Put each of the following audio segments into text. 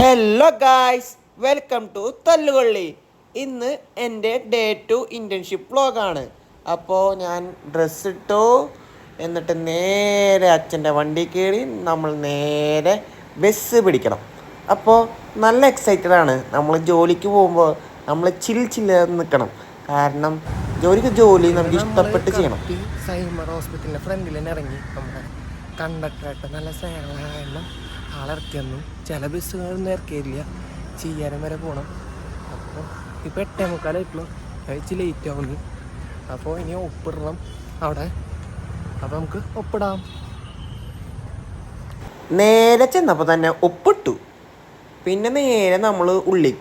Hello guys, welcome to Thallukolli. ഇന്ന് എൻ്റെ day 2 internship വ്ളോഗാണ്. അപ്പോൾ ഞാൻ ഡ്രസ്സ് ഇട്ടു, എന്നിട്ട് നേരെ അച്ഛൻ്റെ വണ്ടി കയറി നമ്മൾ നേരെ ബസ് പിടിക്കണം. അപ്പോൾ നല്ല എക്സൈറ്റഡ് ആണ്. നമ്മൾ ജോലിക്ക് പോകുമ്പോൾ നമ്മൾ ചില്ല നിൽക്കണം. കാരണം ജോലി നമുക്ക് ഇഷ്ടപ്പെട്ട് ചെയ്യണം. സൈമർ ഹോസ്പിറ്റലിൻ്റെ ഫ്രണ്ടിൽ തന്നെ ഇറങ്ങി നമ്മുടെ കണ്ടക്ടറായിട്ട് നല്ല സ്നേഹമായുള്ള ആളിറക്കി തന്നു. ചില ബസ്സുകളൊന്നും ഇറക്കിയില്ല, ചെയ്യാനും വരെ പോകണം. അപ്പോൾ ഇപ്പോൾ 8:45 കഴിച്ച് ലേറ്റ് ആവുന്നു. അപ്പോൾ ഇനി ഒപ്പിടണം അവിടെ. അപ്പോൾ നമുക്ക് ഒപ്പിടാം. നേരെ ചെന്നപ്പോൾ തന്നെ ഒപ്പിട്ടു. പിന്നെ നേരെ നമ്മൾ ഉള്ളിൽ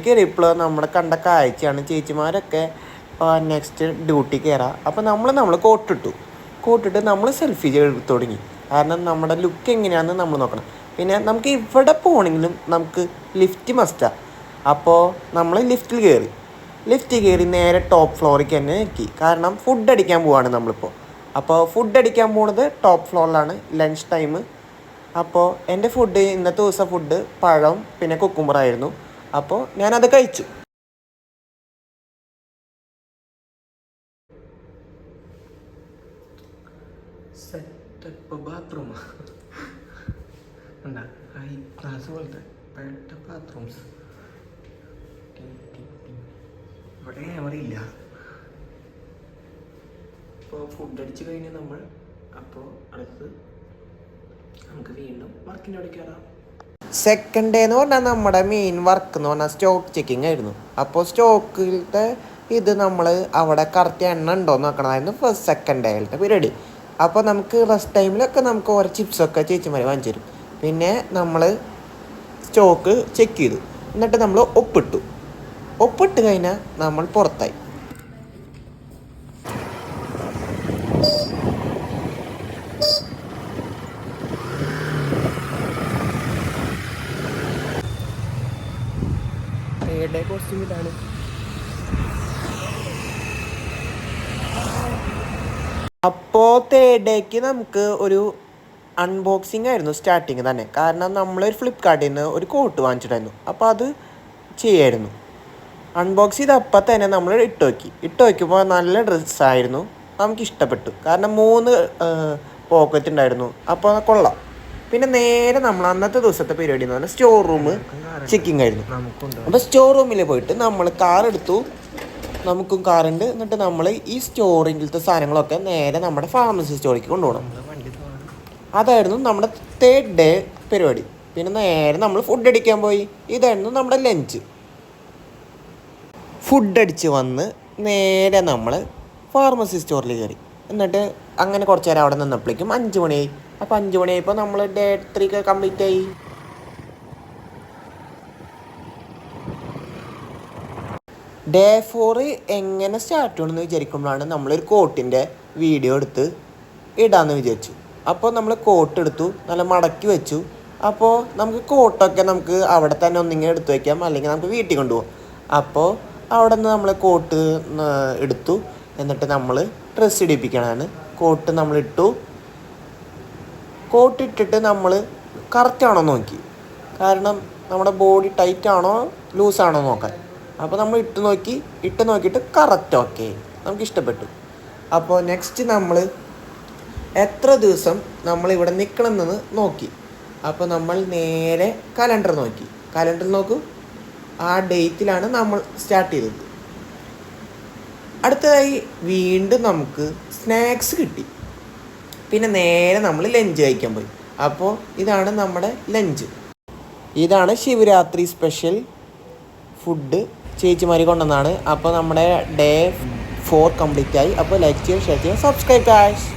കയറിയപ്പോൾ നമ്മുടെ കണ്ട കാഴ്ചയാണ്. ചേച്ചിമാരൊക്കെ നെക്സ്റ്റ് ഡ്യൂട്ടി കയറാം. അപ്പോൾ നമ്മൾ കോട്ടിട്ട് നമ്മൾ സെൽഫി എടുത്ത് തുടങ്ങി. കാരണം നമ്മുടെ ലുക്ക് എങ്ങനെയാണെന്ന് നമ്മൾ നോക്കണം. പിന്നെ നമുക്ക് ഇവിടെ പോകണമെങ്കിലും നമുക്ക് ലിഫ്റ്റ് മസ്റ്റാണ്. അപ്പോൾ നമ്മൾ ലിഫ്റ്റിൽ കയറി നേരെ ടോപ്പ് ഫ്ലോറിലേക്ക് തന്നെ എത്തി. കാരണം ഫുഡ് അടിക്കാൻ പോവാണ് നമ്മളിപ്പോൾ. അപ്പോൾ ഫുഡ് അടിക്കാൻ പോകുന്നത് ടോപ്പ് ഫ്ലോറിലാണ്, ലഞ്ച് ടൈം. അപ്പോൾ എൻ്റെ ഫുഡ് ഇന്നത്തെ ദിവസം ഫുഡ് പഴം പിന്നെ കുക്കുമ്പറായിരുന്നു. അപ്പോൾ ഞാനത് കഴിച്ചു. സെറ്റപ്പ് ബാത്റൂം ഉണ്ടാ, ഹൈ ക്ലാസ് പോലത്തെ പെട്ട ബാത്റൂംസ്. ഇവിടെ ക്യാമറയില്ല. ഇപ്പോൾ ഫുഡ് അടിച്ച് കഴിഞ്ഞ് നമ്മൾ അപ്പോൾ അടുത്ത് നമുക്ക് വീണ്ടും വർക്കിൻ്റെ അവിടെ കയറാം. സെക്കൻഡ് ഡേ എന്ന് പറഞ്ഞാൽ നമ്മുടെ മെയിൻ വർക്ക് എന്ന് പറഞ്ഞാൽ സ്റ്റോക്ക് ചെക്കിങ് ആയിരുന്നു. അപ്പോൾ സ്റ്റോക്കിലത്തെ ഇത് നമ്മൾ അവിടെ കറക്റ്റ് എണ്ണ ഉണ്ടോ എന്ന് നോക്കണമായിരുന്നു സെക്കൻഡ് ഡേയിലത്തെ പരിപാടി. അപ്പോൾ നമുക്ക് റെസ്റ്റ് ടൈമിലൊക്കെ നമുക്ക് ഓരോ ചിപ്സൊക്കെ ചേച്ചിമാർ വാങ്ങിച്ചു തരും. പിന്നെ നമ്മൾ സ്റ്റോക്ക് ചെക്ക് ചെയ്തു, എന്നിട്ട് നമ്മൾ ഒപ്പിട്ട് കഴിഞ്ഞാൽ നമ്മൾ പുറത്തായി. കോസ്റ്റ്യൂം ഇതാണ്. അപ്പോൾ തേർഡ് ഡേക്ക് നമുക്ക് ഒരു അൺബോക്സിങ് ആയിരുന്നു സ്റ്റാർട്ടിങ് തന്നെ. കാരണം നമ്മളൊരു ഫ്ലിപ്കാർട്ടിൽ നിന്ന് ഒരു കോട്ട് വാങ്ങിച്ചിട്ടായിരുന്നു. അപ്പോൾ അത് ചെയ്യായിരുന്നു. അൺബോക്സ് ചെയ്തപ്പോൾ തന്നെ നമ്മൾ ഇട്ട് നോക്കിയപ്പോൾ നല്ല ഡ്രസ്സായിരുന്നു, നമുക്ക് ഇഷ്ടപ്പെട്ടു. കാരണം 3 പോക്കറ്റ് ഉണ്ടായിരുന്നു. അപ്പോൾ കൊള്ളാം. പിന്നെ നേരെ നമ്മൾ അന്നത്തെ ദിവസത്തെ പരിപാടി എന്ന് പറഞ്ഞാൽ സ്റ്റോർ റൂം ചെക്കിങ് ആയിരുന്നു. അപ്പോൾ സ്റ്റോർ റൂമിൽ പോയിട്ട് നമ്മൾ കാർ എടുത്തു. നമുക്കും കാറുണ്ട്. എന്നിട്ട് നമ്മൾ ഈ സ്റ്റോറിങ്ങിലത്തെ സാധനങ്ങളൊക്കെ നേരെ നമ്മുടെ ഫാർമസി സ്റ്റോറിലേക്ക് കൊണ്ടുപോകണം. അതായിരുന്നു നമ്മുടെ തേർഡ് ഡേ പരിപാടി. പിന്നെ നേരെ നമ്മൾ ഫുഡ് അടിക്കാൻ പോയി. ഇതായിരുന്നു നമ്മുടെ ലഞ്ച്. ഫുഡ് അടിച്ച് വന്ന് നേരെ നമ്മൾ ഫാർമസി സ്റ്റോറിൽ കയറി. എന്നിട്ട് അങ്ങനെ കുറച്ച് നേരം അവിടെ നിന്നപ്പോഴേക്കും 5 മണിയായി. അപ്പോൾ 5 മണിയായപ്പോൾ നമ്മൾ ഡേ 3 കംപ്ലീറ്റ് ആയി. ഡേ 4 എങ്ങനെ സ്റ്റാർട്ട് ചെയ്യണമെന്ന് വിചാരിക്കുമ്പോഴാണ് നമ്മളൊരു കോട്ടിൻ്റെ വീഡിയോ എടുത്ത് ഇടാമെന്ന് വിചാരിച്ചു. അപ്പോൾ നമ്മൾ കോട്ട് എടുത്തു, നല്ല മടക്കി വെച്ചു. അപ്പോൾ നമുക്ക് കോട്ടൊക്കെ നമുക്ക് അവിടെ തന്നെ ഒന്നിങ്ങനെ എടുത്തു വയ്ക്കാം, അല്ലെങ്കിൽ നമുക്ക് വീട്ടിൽ കൊണ്ടുപോകാം. അപ്പോൾ അവിടെ നിന്ന് നമ്മൾ കോട്ട് എടുത്തു. എന്നിട്ട് നമ്മൾ ഡ്രസ്സ് ഇടിപ്പിക്കണതാണ്. കോട്ട് നമ്മളിട്ടു. കോട്ട് ഇട്ടിട്ട് നമ്മൾ കറക്റ്റാണോ നോക്കി. കാരണം നമ്മുടെ ബോഡി ടൈറ്റ് ആണോ ലൂസാണോ നോക്കാൻ. അപ്പോൾ നമ്മൾ ഇട്ട് നോക്കിയിട്ട് കറക്റ്റ് ഓക്കെ, നമുക്ക് ഇഷ്ടപ്പെട്ടു. അപ്പോൾ നെക്സ്റ്റ് നമ്മൾ എത്ര ദിവസം നമ്മളിവിടെ നിൽക്കണമെന്ന് നോക്കി. അപ്പോൾ നമ്മൾ നേരെ കലണ്ടർ നോക്കൂ. ആ ഡേറ്റിലാണ് നമ്മൾ സ്റ്റാർട്ട് ചെയ്തത്. അടുത്തതായി വീണ്ടും നമുക്ക് സ്നാക്സ് കിട്ടി. പിന്നെ നേരെ നമ്മൾ ലഞ്ച് കഴിക്കാൻ പോയി. അപ്പോൾ ഇതാണ് നമ്മുടെ ലഞ്ച്. ഇതാണ് ശിവരാത്രി സ്പെഷ്യൽ ഫുഡ് ചേച്ചിമാരി കൊണ്ടുവന്നാണ്. അപ്പോൾ നമ്മുടെ ഡേ 4 കംപ്ലീറ്റ് ആയി. അപ്പോൾ ലൈക്ക് ചെയ്യുക, ഷെയർ ചെയ്യുക, സബ്സ്ക്രൈബ് ഗായ്സ്.